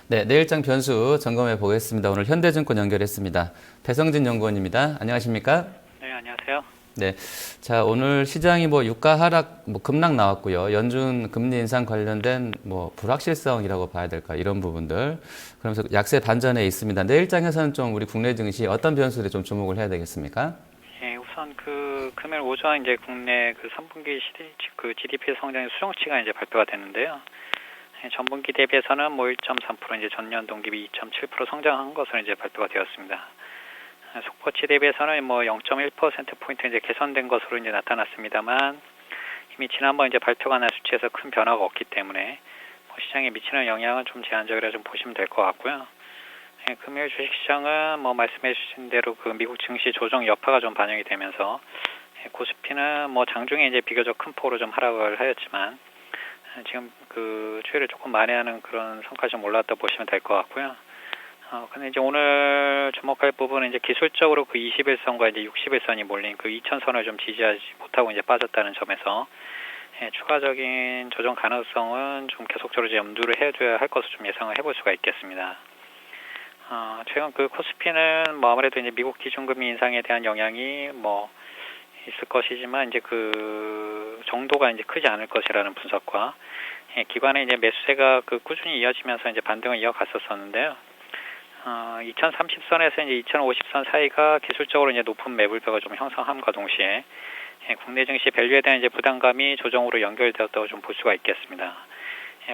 네, 내일장 변수 점검해 보겠습니다. 오늘 현대증권 연결했습니다. 배성진 연구원입니다. 안녕하십니까? 네, 안녕하세요. 네, 자 오늘 시장이 유가 하락, 급락 나왔고요. 연준 금리 인상 관련된 불확실성이라고 봐야 될까 이런 부분들. 그러면서 약세 반전에 있습니다. 내일장에서는 좀 우리 국내 증시 어떤 변수들에 좀 주목을 해야 되겠습니까? 예, 우선 금일 오전 이제 국내 3분기 GDP 성장의 수정치가 이제 발표가 됐는데요. 예, 전분기 대비해서는 1.3% 이제 전년 동기비 2.7% 성장한 것으로 이제 발표가 되었습니다. 속보치 대비해서는 0.1%포인트 이제 개선된 것으로 이제 나타났습니다만 이미 지난번 이제 발표가 난 수치에서 큰 변화가 없기 때문에 시장에 미치는 영향은 좀 제한적이라 좀 보시면 될 것 같고요. 예, 금요일 주식시장은 말씀해 주신 대로 미국 증시 조정 여파가 좀 반영이 되면서 코스피는 장중에 이제 비교적 큰 폭으로 좀 하락을 하였지만 지금 추이를 조금 만회하는 그런 성과가 좀 올라왔다 보시면 될 것 같고요. 근데 이제 오늘 주목할 부분은 이제 기술적으로 21선과 이제 61선이 몰린 2000선을 좀 지지하지 못하고 이제 빠졌다는 점에서 추가적인 조정 가능성은 좀 계속적으로 이제 염두를 해줘야 할 것으로 좀 예상을 해볼 수가 있겠습니다. 최근 코스피는 아무래도 이제 미국 기준금리 인상에 대한 영향이 있을 것이지만 이제 정도가 이제 크지 않을 것이라는 분석과 기관의 이제 매수세가 꾸준히 이어지면서 이제 반등을 이어갔었는데요. 2030선에서 이제 2050선 사이가 기술적으로 이제 높은 매물표가 좀 형성함과 동시에 국내 증시 밸류에 대한 이제 부담감이 조정으로 연결되었다고 좀 볼 수가 있겠습니다.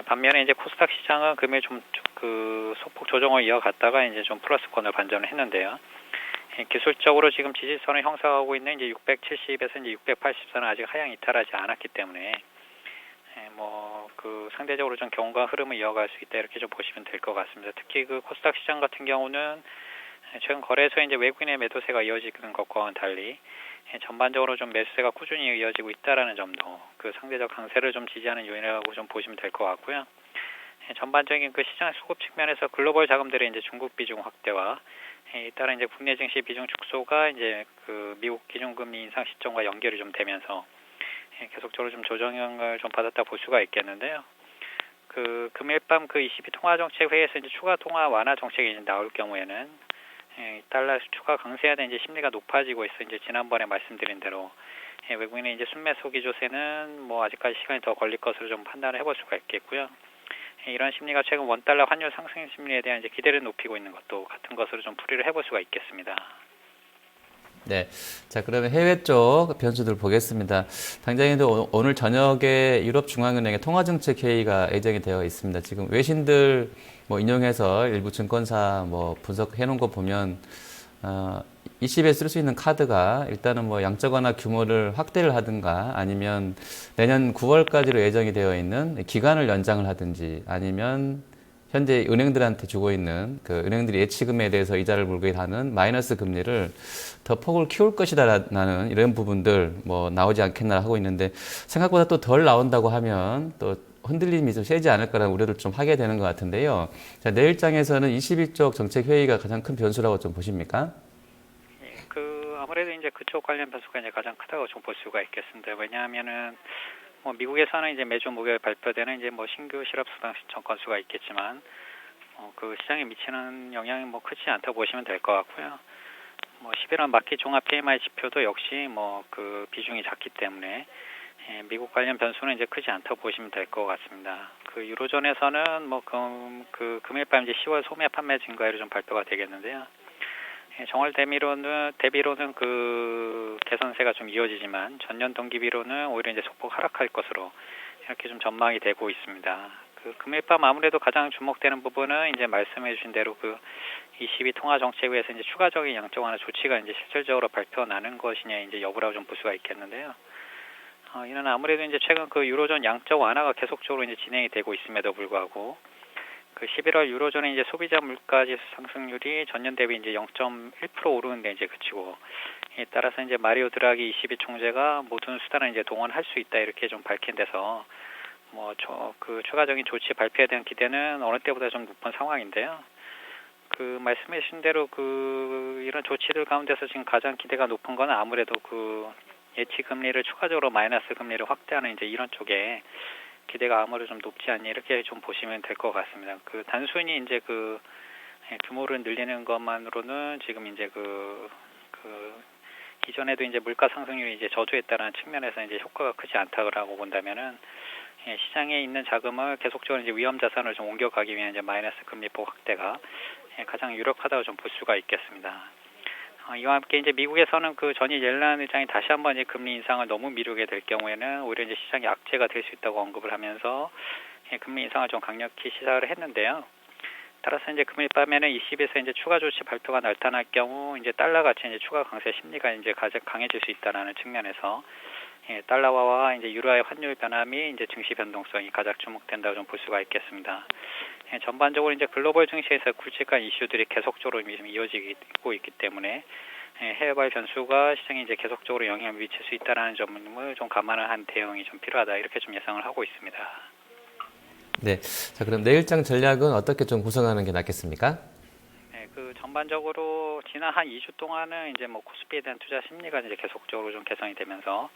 반면에 이제 코스닥 시장은 금일 좀 소폭 조정을 이어갔다가 이제 좀 플러스권을 반전을 했는데요. 기술적으로 지금 지지선을 형성하고 있는 이제 670에서 이제 680선은 아직 하향 이탈하지 않았기 때문에 상대적으로 좀 경과 흐름을 이어갈 수 있다 이렇게 좀 보시면 될 것 같습니다. 특히 코스닥 시장 같은 경우는 최근 거래소에 이제 외국인의 매도세가 이어지는 것과는 달리 전반적으로 좀 매수세가 꾸준히 이어지고 있다라는 점도 상대적 강세를 좀 지지하는 요인이라고 좀 보시면 될 것 같고요. 전반적인 시장 수급 측면에서 글로벌 자금들의 이제 중국 비중 확대와 따라 이제 국내 증시 비중 축소가 이제 미국 기준금리 인상 시점과 연결이 좀 되면서 계속적으로 좀 조정을 좀 받았다 볼 수가 있겠는데요. 금일 밤 22 통화정책회의에서 이제 추가 통화 완화 정책이 이제 나올 경우에는 달러 추가 강세에 대한 이제 심리가 높아지고 있어 이제 지난번에 말씀드린 대로 외국인의 이제 순매수 기조세는 아직까지 시간이 더 걸릴 것으로 좀 판단을 해볼 수가 있겠고요. 이런 심리가 최근 원달러 환율 상승 심리에 대한 이제 기대를 높이고 있는 것도 같은 것으로 좀 풀이를 해볼 수가 있겠습니다. 네. 자, 그러면 해외 쪽 변수들 보겠습니다. 당장에도 오늘 저녁에 유럽중앙은행의 통화정책 회의가 예정이 되어 있습니다. 지금 외신들 인용해서 일부 증권사 분석해 놓은 거 보면, ECB에 쓸 수 있는 카드가 일단은 양적 완화 규모를 확대를 하든가 아니면 내년 9월까지로 예정이 되어 있는 기간을 연장을 하든지 아니면 현재 은행들한테 주고 있는 은행들이 예치금에 대해서 이자를 물게 하는 마이너스 금리를 더 폭을 키울 것이다라는 이런 부분들 나오지 않겠나 하고 있는데 생각보다 또 덜 나온다고 하면 또 흔들림이 좀 세지 않을까라는 우려를 좀 하게 되는 것 같은데요. 자, 내일장에서는 21쪽 정책 회의가 가장 큰 변수라고 좀 보십니까? 아무래도 이제 그쪽 관련 변수가 이제 가장 크다고 좀 볼 수가 있겠습니다. 왜냐하면은 미국에서는 이제 매주 목요일 발표되는 이제 신규 실업 수당 신청 건수가 있겠지만 시장에 미치는 영향이 크지 않다고 보시면 될 것 같고요. 11월 마켓 종합 PMI 지표도 역시 비중이 작기 때문에 미국 관련 변수는 이제 크지 않다고 보시면 될 것 같습니다. 유로존에서는 금일 밤 이제 10월 소매 판매 증가율이 좀 발표가 되겠는데요. 정월 대비로는 개선세가 좀 이어지지만 전년 동기비로는 오히려 이제 소폭 하락할 것으로 이렇게 좀 전망이 되고 있습니다. 금일 밤 아무래도 가장 주목되는 부분은 이제 말씀해주신 대로 22 통화정책회의에서 이제 추가적인 양적 완화 조치가 이제 실질적으로 발표나는 것이냐 이제 여부라고 좀 볼 수가 있겠는데요. 이는 아무래도 이제 최근 유로존 양적 완화가 계속적으로 이제 진행이 되고 있음에도 불구하고 11월 유로존의 이제 소비자 물가지수 상승률이 전년 대비 이제 0.1% 오르는 데 이제 그치고 따라서 이제 마리오 드라기 ECB 총재가 모든 수단을 이제 동원할 수 있다 이렇게 좀 밝힌 데서 추가적인 조치 발표에 대한 기대는 어느 때보다 좀 높은 상황인데요. 말씀해 주신 대로 이런 조치들 가운데서 지금 가장 기대가 높은 건 아무래도 예치 금리를 추가적으로 마이너스 금리를 확대하는 이제 이런 쪽에 기대가 아무래도 좀 높지 않니 이렇게 좀 보시면 될 것 같습니다. 그 단순히 이제 규모를 늘리는 것만으로는 지금 이제 이전에도 이제 물가 상승률이 이제 저조했다는 측면에서 이제 효과가 크지 않다고 본다면은 시장에 있는 자금을 계속적으로 이제 위험 자산을 좀 옮겨가기 위한 이제 마이너스 금리폭 확대가 가장 유력하다고 좀 볼 수가 있겠습니다. 이와 함께 이제 미국에서는 그 전일 옐런 의장이 다시 한번 이제 금리 인상을 너무 미루게 될 경우에는 오히려 이제 시장이 악재가 될 수 있다고 언급을 하면서 금리 인상을 좀 강력히 시사를 했는데요. 따라서 이제 금일 밤에는 ECB에서 이제 추가 조치 발표가 나타날 경우 이제 달러 가치 이제 추가 강세 심리가 이제 가장 강해질 수 있다는 측면에서 달러화와 이제 유로화의 환율 변화 및 이제 증시 변동성이 가장 주목된다고 좀 볼 수가 있겠습니다. 전반적으로 이제 글로벌 증시에서 굵직한 이슈들이 계속적으로 이어지고 있기 때문에 해외발 변수가 시장에 이제 계속적으로 영향을 미칠 수 있다는 점을 좀 감안한 대응이 좀 필요하다 이렇게 좀 예상을 하고 있습니다. 네. 자, 그럼 내일장 전략은 어떻게 좀 구성하는 게 낫겠습니까? 네, 전반적으로 지난 한 2주 동안은 이제 코스피에 대한 투자 심리가 이제 계속적으로 좀 개선이 되면서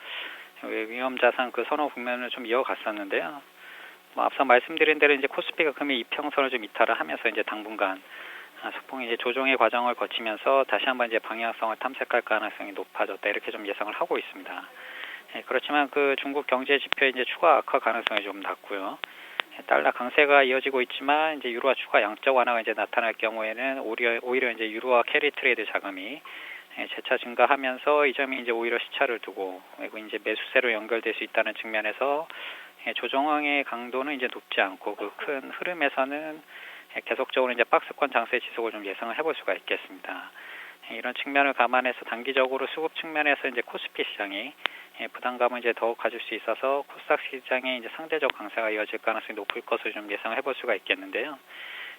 위험 자산 선호 국면을 좀 이어갔었는데요. 앞서 말씀드린 대로 이제 코스피가 금일 이평선을 좀 이탈을 하면서 이제 당분간 소폭 이제 조정의 과정을 거치면서 다시 한번 이제 방향성을 탐색할 가능성이 높아졌다 이렇게 좀 예상을 하고 있습니다. 그렇지만 중국 경제 지표 이제 추가 악화 가능성이 좀 낮고요. 달러 강세가 이어지고 있지만 이제 유로화 추가 양적 완화가 이제 나타날 경우에는 오히려 이제 유로화 캐리 트레이드 자금이 재차 증가하면서 이 점이 이제 오히려 시차를 두고 그리고 이제 매수세로 연결될 수 있다는 측면에서 조정의 강도는 이제 높지 않고 큰 흐름에서는 계속적으로 이제 박스권 장세 지속을 좀 예상을 해볼 수가 있겠습니다. 이런 측면을 감안해서 단기적으로 수급 측면에서 이제 코스피 시장이 부담감을 이제 더욱 가질 수 있어서 코스닥 시장의 이제 상대적 강세가 이어질 가능성이 높을 것을 좀 예상을 해볼 수가 있겠는데요.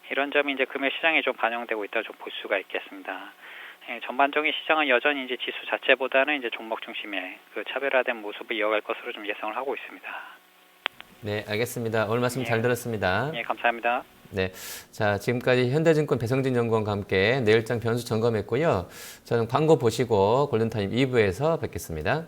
이런 점이 이제 금일 시장에 좀 반영되고 있다 좀 볼 수가 있겠습니다. 전반적인 시장은 여전히 이제 지수 자체보다는 이제 종목 중심의 차별화된 모습을 이어갈 것으로 좀 예상을 하고 있습니다. 네, 알겠습니다. 오늘 말씀 잘 들었습니다. 네, 감사합니다. 네. 자, 지금까지 현대증권 배성진 연구원과 함께 내일장 변수 점검했고요. 저는 광고 보시고 골든타임 2부에서 뵙겠습니다.